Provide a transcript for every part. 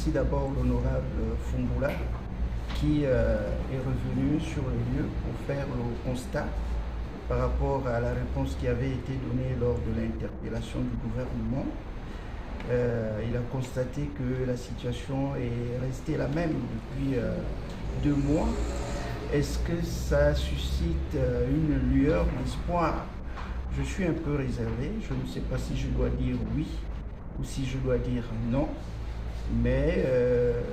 remercie d'abord l'honorable Fungula qui est revenu sur le lieu pour faire le constat par rapport à la réponse qui avait été donnée lors de l'interpellation du gouvernement. Il a constaté que la situation est restée la même depuis 2 mois. Est-ce que ça suscite une lueur d'espoir? Je suis un peu réservé, je ne sais pas si je dois dire oui ou si je dois dire non, mais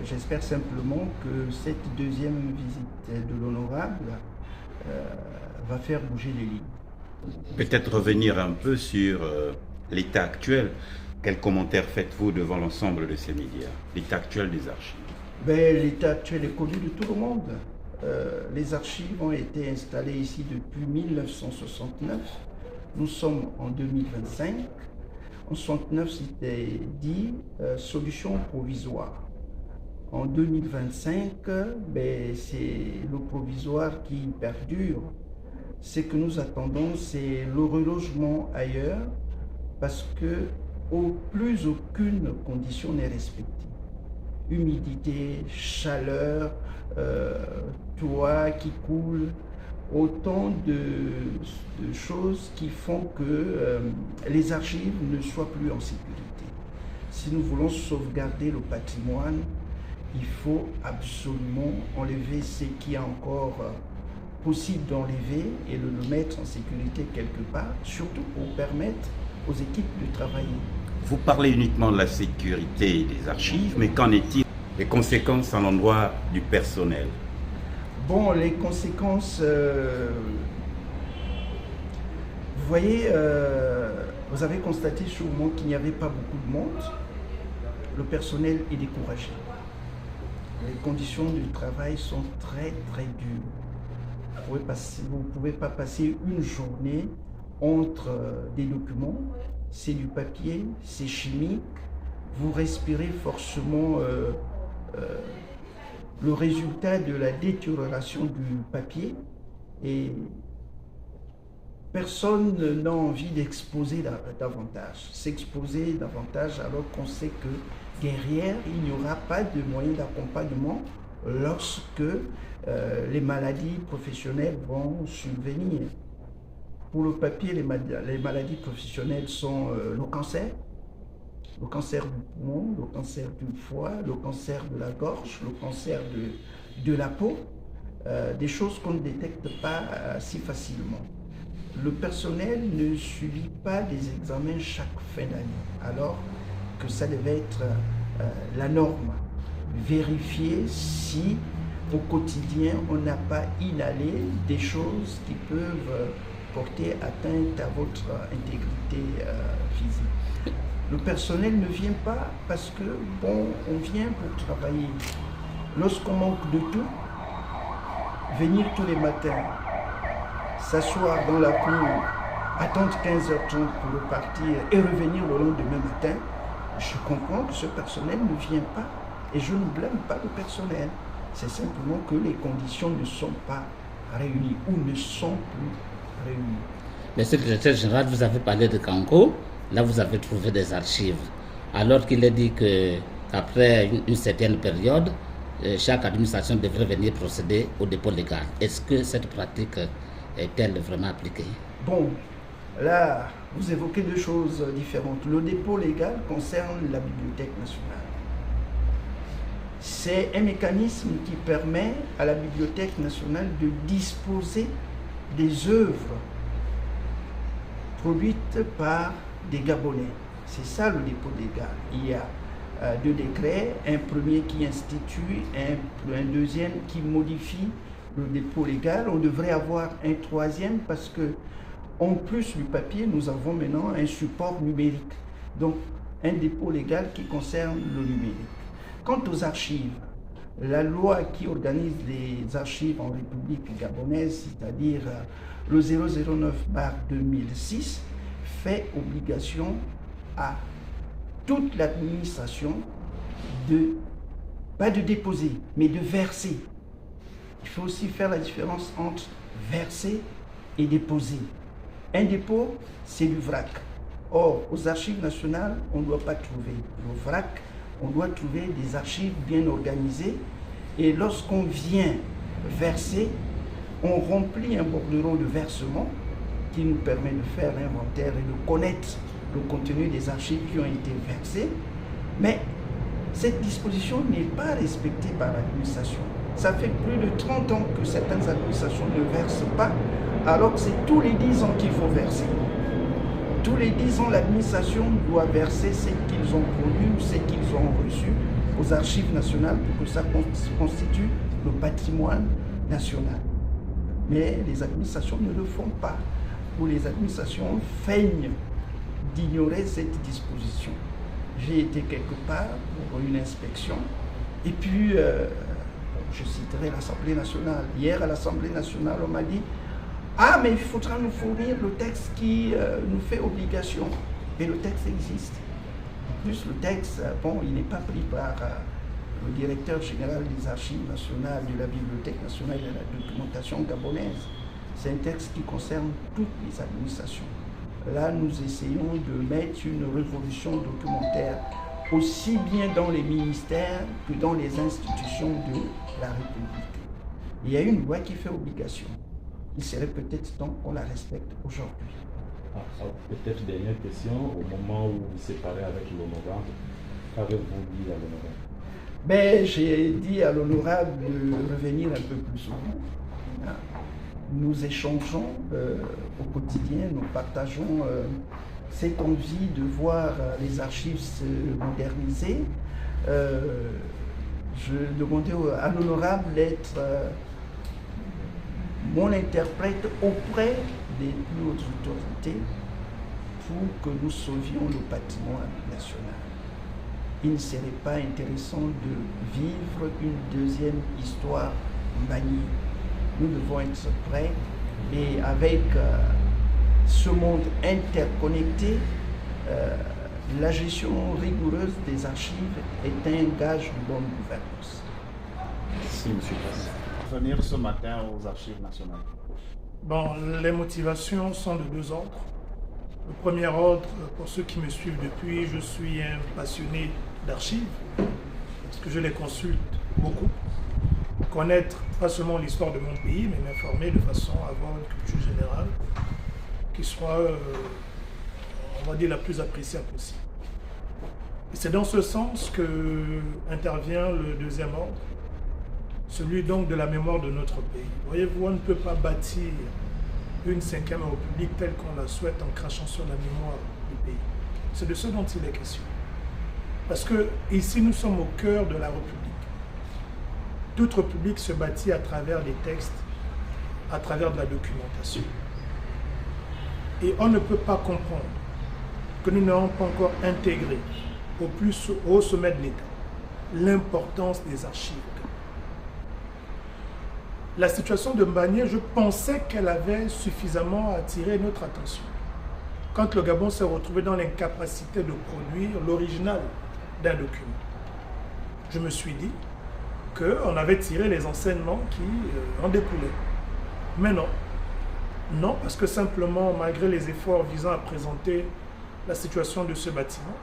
j'espère simplement que cette deuxième visite de l'honorable va faire bouger les lignes. Peut-être revenir un peu sur l'état actuel. Quel commentaire faites-vous devant l'ensemble de ces médias, l'état actuel des archives? L'état actuel est connu de tout le monde. Les archives ont été installées ici depuis 1969. Nous sommes en 2025. En 1969, c'était dit solution provisoire. En 2025, c'est le provisoire qui perdure. Ce que nous attendons, c'est le relogement ailleurs parce que plus aucune condition n'est respectée. Humidité, chaleur, toit qui coule, autant de choses qui font que les archives ne soient plus en sécurité. Si nous voulons sauvegarder le patrimoine, il faut absolument enlever ce qui est encore possible d'enlever et de le mettre en sécurité quelque part, surtout pour permettre aux équipes de travailler. Vous parlez uniquement de la sécurité des archives, mais qu'en est-il des conséquences à l'endroit du personnel? Bon, les conséquences, vous voyez, vous avez constaté sûrement qu'il n'y avait pas beaucoup de monde. Le personnel est découragé. Les conditions du travail sont très très dures. Vous ne pouvez pas passer une journée entre des documents, c'est du papier, c'est chimique, vous respirez forcément le résultat de la détérioration du papier et personne n'a envie d'exposer davantage, s'exposer davantage alors qu'on sait que derrière il n'y aura pas de moyens d'accompagnement lorsque les maladies professionnelles vont survenir. Pour le papier, les maladies professionnelles sont le cancer du poumon, le cancer du foie, le cancer de la gorge, le cancer de la peau, des choses qu'on ne détecte pas si facilement. Le personnel ne subit pas des examens chaque fin d'année, alors que ça devait être la norme. Vérifier si au quotidien on n'a pas inhalé des choses qui peuvent porter atteinte à votre intégrité physique. Le personnel ne vient pas parce que, on vient pour travailler. Lorsqu'on manque de tout, venir tous les matins, s'asseoir dans la cour, attendre 15h30 pour repartir et revenir le lendemain matin, je comprends que ce personnel ne vient pas et je ne blâme pas le personnel. C'est simplement que les conditions ne sont pas réunies ou ne sont plus réunies. Monsieur le secrétaire général, vous avez parlé de Kanko. Là, vous avez trouvé des archives. Alors qu'il est dit qu'après une certaine période, chaque administration devrait venir procéder au dépôt légal. Est-ce que cette pratique est-elle vraiment appliquée? Bon, là, vous évoquez 2 choses différentes. Le dépôt légal concerne la Bibliothèque nationale. C'est un mécanisme qui permet à la Bibliothèque nationale de disposer des œuvres produites par des Gabonais. C'est ça le dépôt légal. Il y a 2 décrets, un premier qui institue, un deuxième qui modifie le dépôt légal. On devrait avoir un troisième parce que, en plus du papier, nous avons maintenant un support numérique. Donc, un dépôt légal qui concerne le numérique. Quant aux archives, la loi qui organise les archives en République gabonaise, c'est-à-dire le 009/2006, fait obligation à toute l'administration pas de déposer, mais de verser. Il faut aussi faire la différence entre verser et déposer. Un dépôt, c'est du vrac. Or, aux archives nationales, on ne doit pas trouver. Le vrac, On doit trouver des archives bien organisées. Et lorsqu'on vient verser, on remplit un bordereau de versement qui nous permet de faire l'inventaire et de connaître le contenu des archives qui ont été versées. Mais cette disposition n'est pas respectée par l'administration. Ça fait plus de 30 ans que certaines administrations ne versent pas, alors que c'est tous les 10 ans qu'il faut verser. Tous les 10 ans, l'administration doit verser ce qu'ils ont produit ou ce qu'ils ont reçu aux archives nationales pour que ça constitue le patrimoine national. Mais les administrations ne le font pas, ou les administrations feignent d'ignorer cette disposition. J'ai été quelque part pour une inspection, et puis je citerai l'Assemblée nationale. Hier à l'Assemblée nationale, on m'a dit « Ah, mais il faudra nous fournir le texte qui nous fait obligation. » Mais le texte existe. En plus, le texte, bon, il n'est pas pris par le directeur général des archives nationales, de la Bibliothèque nationale et de la documentation gabonaise. C'est un texte qui concerne toutes les administrations. Là, nous essayons de mettre une révolution documentaire aussi bien dans les ministères que dans les institutions de la République. Il y a une loi qui fait obligation. Il serait peut-être temps qu'on la respecte aujourd'hui. Peut-être dernière question, au moment où vous vous séparez avec l'honorable, qu'avez-vous dit à l'honorable? Ben, j'ai dit à l'honorable de revenir un peu plus souvent. Nous échangeons au quotidien, nous partageons cette envie de voir les archives se moderniser. Je demandais à l'honorable d'être mon interprète auprès des plus hautes autorités pour que nous sauvions le patrimoine national. Il ne serait pas intéressant de vivre une deuxième histoire Mbagnier. Nous devons être prêts et avec ce monde interconnecté, la gestion rigoureuse des archives est un gage de bonne gouvernance. Merci, M. le Président. Venir ce matin aux archives nationales. Bon, les motivations sont de deux ordres. Le premier ordre, pour ceux qui me suivent depuis, je suis un passionné d'archives, parce que je les consulte beaucoup. Connaître pas seulement l'histoire de mon pays, mais m'informer de façon à avoir une culture générale qui soit, on va dire, la plus appréciable possible. Et c'est dans ce sens que intervient le deuxième ordre, celui donc de la mémoire de notre pays. Voyez-vous, on ne peut pas bâtir une 5e République telle qu'on la souhaite en crachant sur la mémoire du pays. C'est de ce dont il est question. Parce que ici, nous sommes au cœur de la République. Toute République se bâtit à travers des textes, à travers de la documentation. Et on ne peut pas comprendre que nous n'avons pas encore intégré au plus haut sommet de l'État l'importance des archives. La situation de Mbagnier, je pensais qu'elle avait suffisamment attiré notre attention. Quand le Gabon s'est retrouvé dans l'incapacité de produire l'original d'un document, je me suis dit qu'on avait tiré les enseignements qui en découlaient. Mais non. Non, parce que simplement, malgré les efforts visant à présenter la situation de ce bâtiment,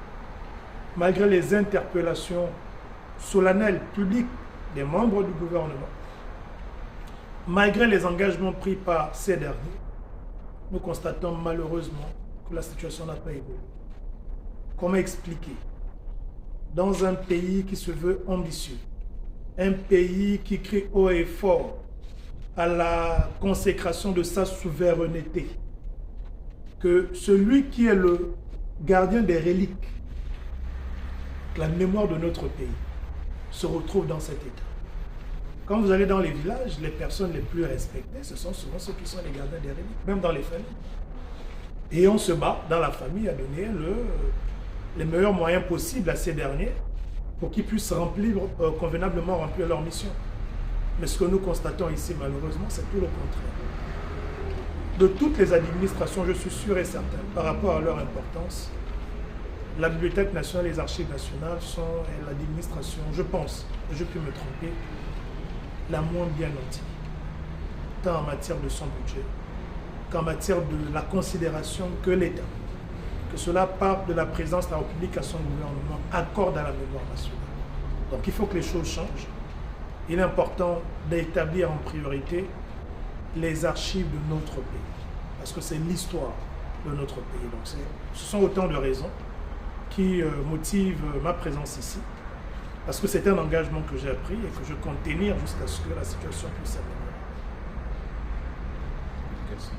malgré les interpellations solennelles publiques des membres du gouvernement, malgré les engagements pris par ces derniers, nous constatons malheureusement que la situation n'a pas évolué. Comment expliquer, dans un pays qui se veut ambitieux, un pays qui crie haut et fort à la consécration de sa souveraineté, que celui qui est le gardien des reliques, la mémoire de notre pays, se retrouve dans cet état? Quand vous allez dans les villages, les personnes les plus respectées, ce sont souvent ceux qui sont les gardiens des reliques, même dans les familles. Et on se bat dans la famille à donner les meilleurs moyens possibles à ces derniers pour qu'ils puissent convenablement remplir leur mission. Mais ce que nous constatons ici, malheureusement, c'est tout le contraire. De toutes les administrations, je suis sûr et certain, par rapport à leur importance, la Bibliothèque nationale et les archives nationales sont l'administration, je pense, et je peux me tromper, la moins bien nantie, tant en matière de son budget qu'en matière de la considération que l'État, que cela part de la présence de la République à son gouvernement, accorde à la mémoire nationale. Donc il faut que les choses changent. Il est important d'établir en priorité les archives de notre pays, parce que c'est l'histoire de notre pays. Donc ce sont autant de raisons qui motivent ma présence ici, parce que c'est un engagement que j'ai pris et que je compte tenir jusqu'à ce que la situation puisse s'améliorer. Merci.